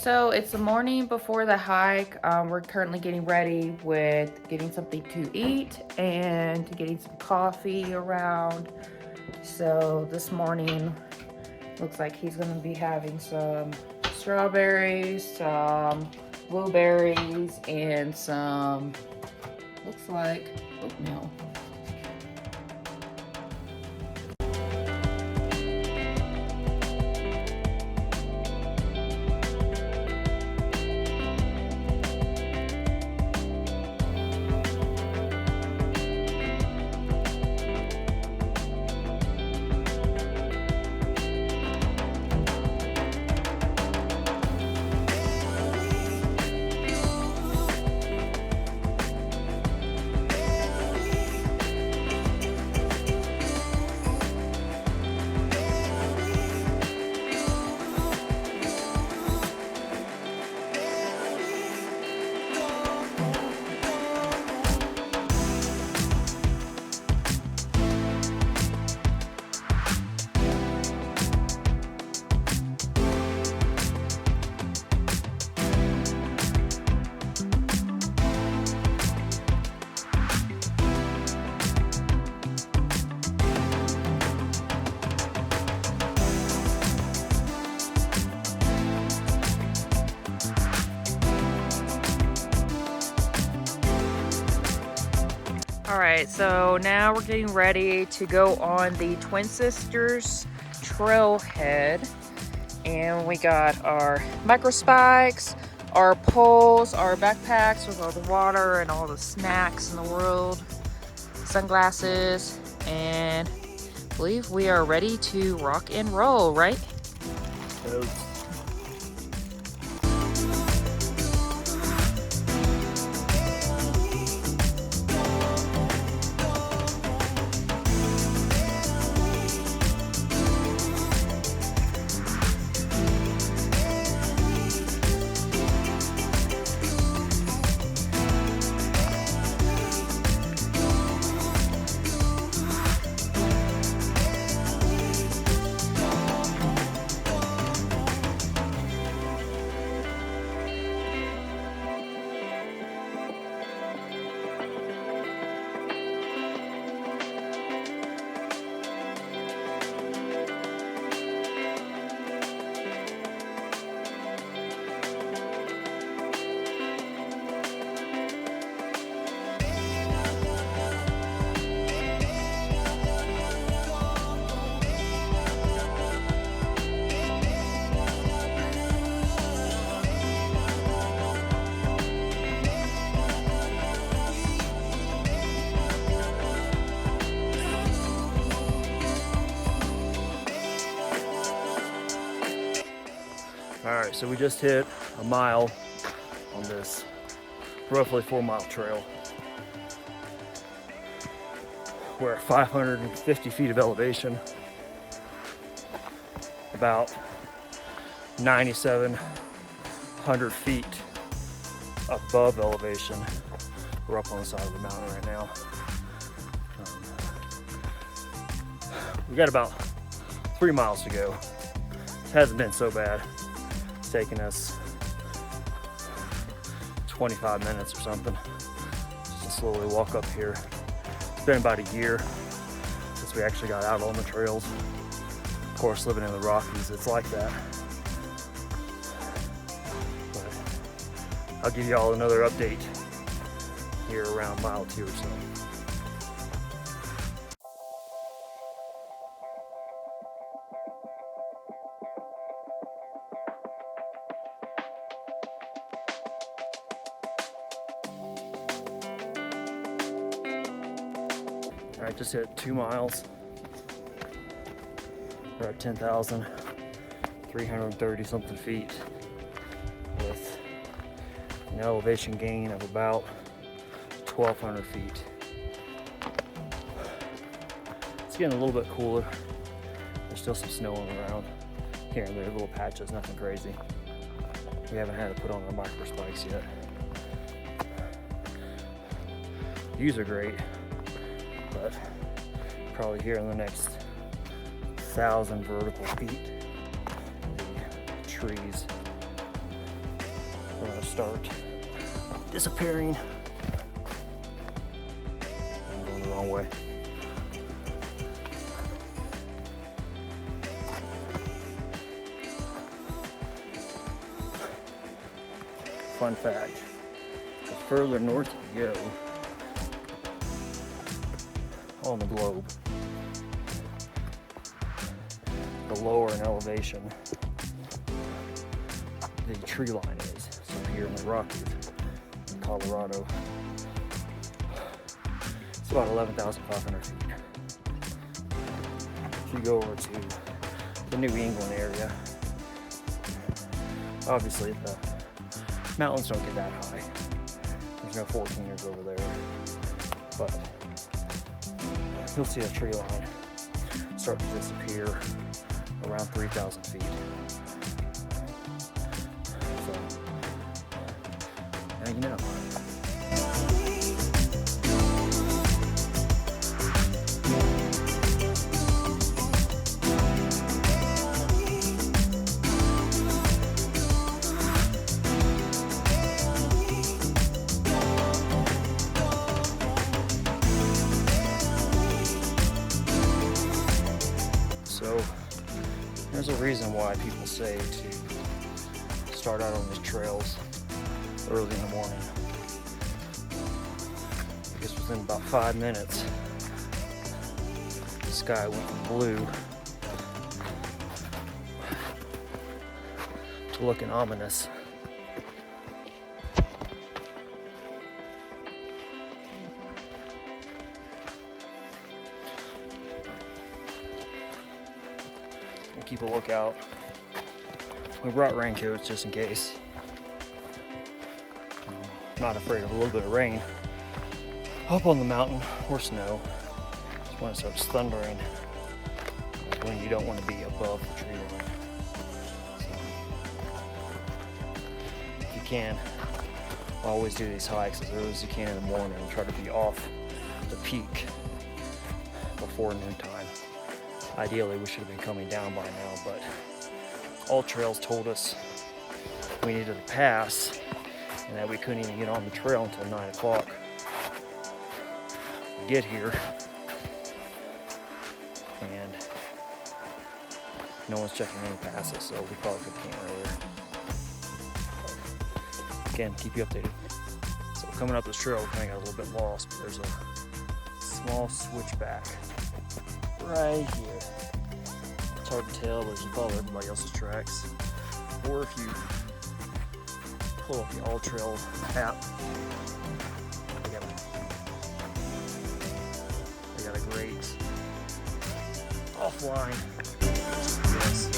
So it's the morning before the hike. We're currently getting ready with getting something to eat and getting some coffee around. So this morning looks like he's gonna be having some strawberries, some blueberries, and some, looks like oatmeal. All right, so now we're getting ready to go on the Twin Sisters trailhead. And we got our micro spikes, our poles, our backpacks with all the water and all the snacks in the world, sunglasses, and I believe we are ready to rock and roll, right? All right, so we just hit a mile on this roughly 4-mile trail. We're at 550 feet of elevation, about 9,700 feet above elevation. We're up on the side of the mountain right now. We got about 3 miles to go. It hasn't been so bad. It's taken us 25 minutes or something just to slowly walk up here. It's been about a year since we actually got out on the trails. Of course, living in the Rockies, it's like that. But I'll give you all another update here around mile 2 or so. All right, just hit 2 miles. We're at 10,330 something feet with an elevation gain of about 1,200 feet. It's getting a little bit cooler. There's still some snow on the ground here and there, little patches, nothing crazy. We haven't had to put on our micro spikes yet. Views are great, but probably here in the next 1,000 vertical feet, the trees we're gonna start disappearing. I'm going the wrong way. Fun fact, the further north you go on the globe, the lower in elevation the tree line is. So here in the Rockies, in Colorado, it's about 11,500 feet. If you go over to the New England area, obviously the mountains don't get that high. There's no 14ers over there, but you'll see a tree line start to disappear around 3,000 feet. So, now you know. So there's a reason why people say to start out on these trails early in the morning, because within about 5 minutes the sky went from blue to looking ominous. Keep a lookout. We brought raincoats just in case. Not afraid of a little bit of rain up on the mountain or snow. Just when it starts thundering, when you don't want to be above the tree line. So, if you can, always do these hikes as early as you can in the morning and try to be off the peak before noontime. Ideally, we should have been coming down by now, but all trails told us we needed a pass and that we couldn't even get on the trail until 9 o'clock. We get here and no one's checking any passes, so we probably could have came earlier. But again, keep you updated. So coming up this trail, we kind of got a little bit lost, but there's a small switchback right here. It's hard to tell, but you follow everybody else's tracks. Or if you pull up the All Trail app, they got a great offline. Yes.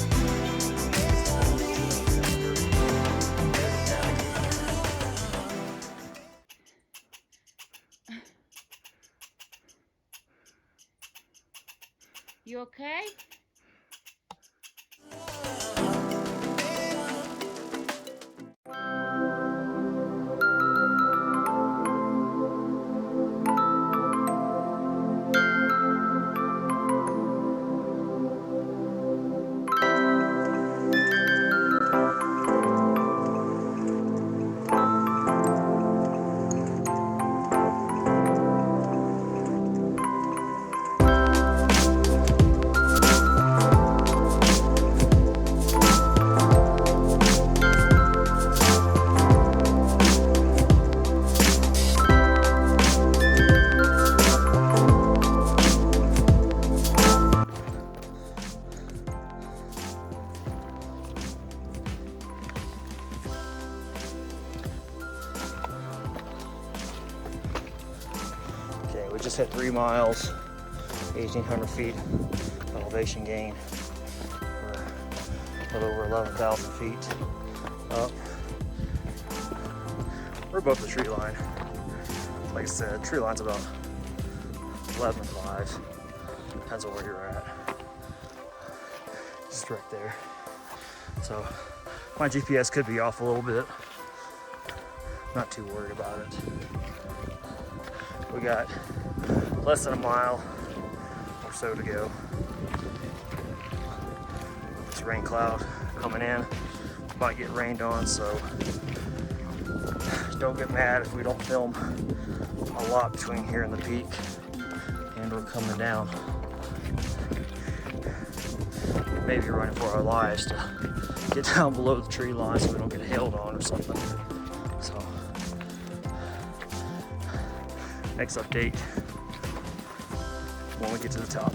You okay? We just hit 3 miles, 1,800 feet elevation gain. We're a little over 11,000 feet up. We're above the tree line. Like I said, tree line's about 11.5. Depends on where you're at. Just right there. So my GPS could be off a little bit. Not too worried about it. We got less than a mile or so to go. This rain cloud coming in, might get rained on, so Don't get mad if we don't film a lot between here and the peak, and we're coming down. Maybe running for our lives to get down below the tree line so we don't get hailed on or something. So, next update when we get to the top.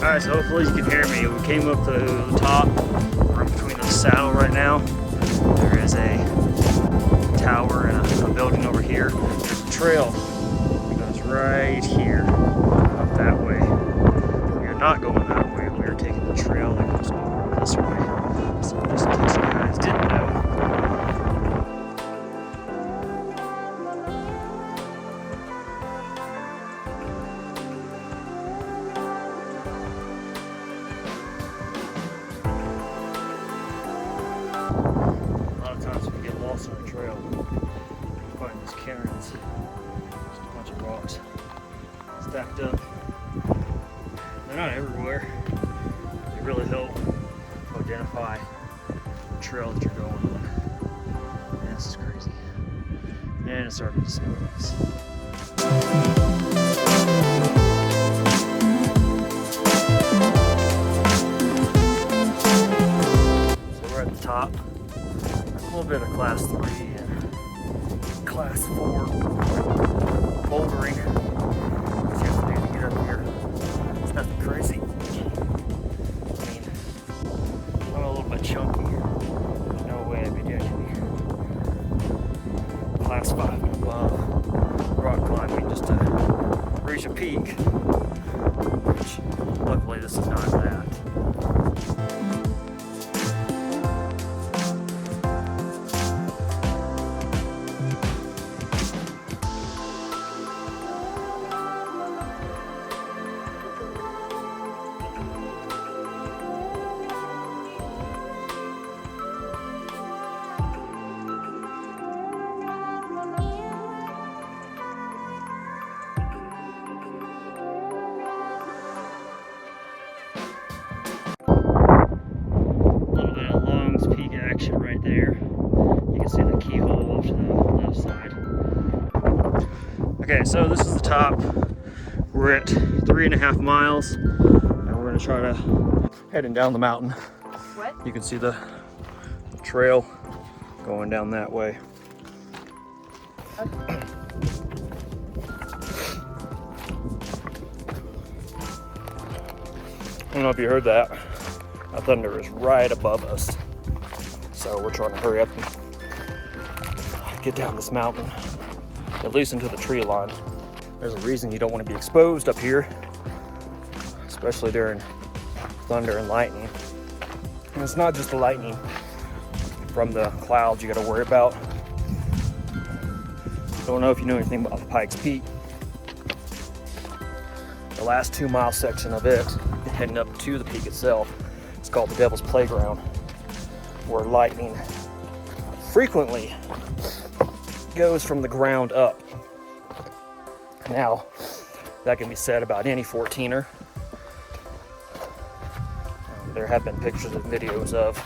Alright, so hopefully you can hear me. We came up to the top. We're in between the saddle right now. There is a tower and a building over here. There's a trail that goes right here, up that way. We are not going that way. We are taking the trail that goes over this way. So just in case you guys didn't know. On the trail, find these cairns. Just a bunch of rocks stacked up. They're not everywhere. They really help to identify the trail that you're going on. Man, this is crazy. And it's starting to snow. So we're at the top. A little bit of class 3 and class 4 bouldering. What you have to do to get up here. It's nothing crazy. I mean, I'm a little bit chunky. There's no way I'd be doing any class 5 and above rock climbing just to reach a peak. Which, luckily, this is not that. Action right there. You can see the keyhole off to the left side. Okay, so this is the top. We're at 3.5 miles, and we're gonna try to heading down the mountain. What? You can see the trail going down that way. Okay. I don't know if you heard that. That thunder is right above us. So we're trying to hurry up and get down this mountain, at least into the tree line. There's a reason you don't want to be exposed up here, especially during thunder and lightning. And it's not just the lightning from the clouds you got to worry about. Don't know if you know anything about the Pikes Peak. The last 2-mile section of it, heading up to the peak itself, it's called the Devil's Playground, where lightning frequently goes from the ground up. Now, that can be said about any 14er. There have been pictures and videos of,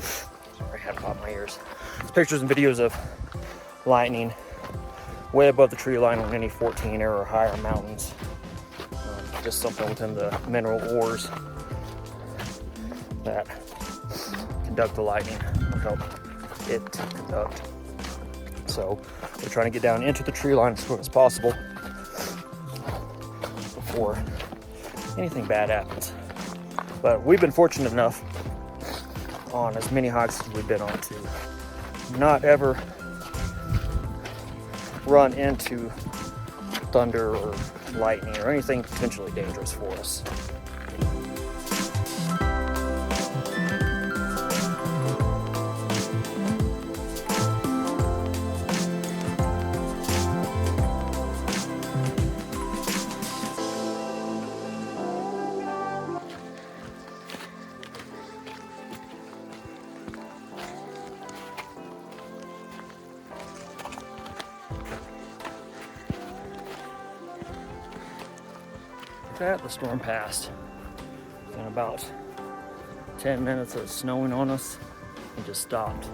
sorry, I had to pop my ears. Pictures and videos of lightning way above the tree line on any 14er or higher mountains. Just something within the mineral ores that conduct the lightning, or help it conduct. So we're trying to get down into the tree line as soon as possible before anything bad happens. But we've been fortunate enough on as many hikes as we've been on to not ever run into thunder or lightning or anything potentially dangerous for us. that, the storm passed. In about 10 minutes of snowing on us, it just stopped.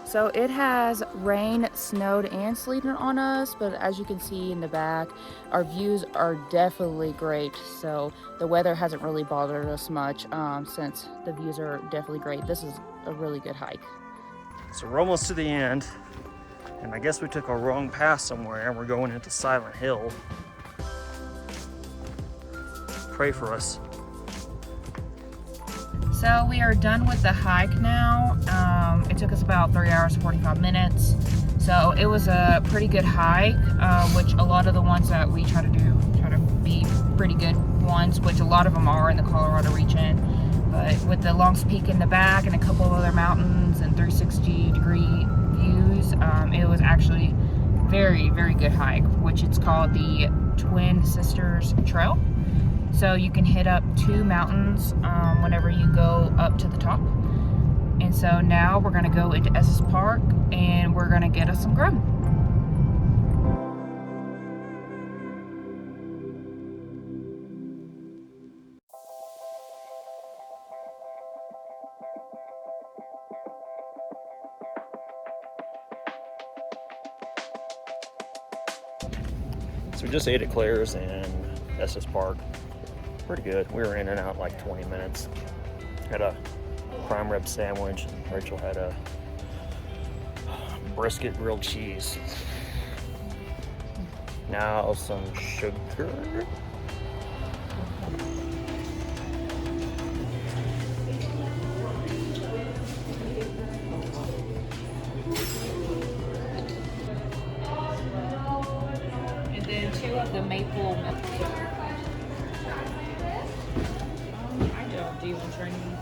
So it has rain, snowed, and sleeted on us, but as you can see in the back, our views are definitely great. So the weather hasn't really bothered us much since the views are definitely great. This is a really good hike. So we're almost to the end, and I guess we took a wrong path somewhere, and we're going into Silent Hill. Pray for us. So we are done with the hike now. It took us about 3 hours, 45 minutes. So it was a pretty good hike, which a lot of the ones that we try to be pretty good ones, which a lot of them are in the Colorado region. But with the Longs Peak in the back and a couple of other mountains and 360-degree views, it was actually very, very good hike, which it's called the Twin Sisters Trail. So you can hit up 2 mountains whenever you go up to the top. And so now we're gonna go into Estes Park and we're gonna get us some grub. So we just ate at Claire's in Estes Park. Pretty good. We were in and out like 20 minutes. Had a prime rib sandwich, and Rachel had a brisket grilled cheese. Now some sugar. And then 2 of the maple milk. I don't. Do you want to try anything?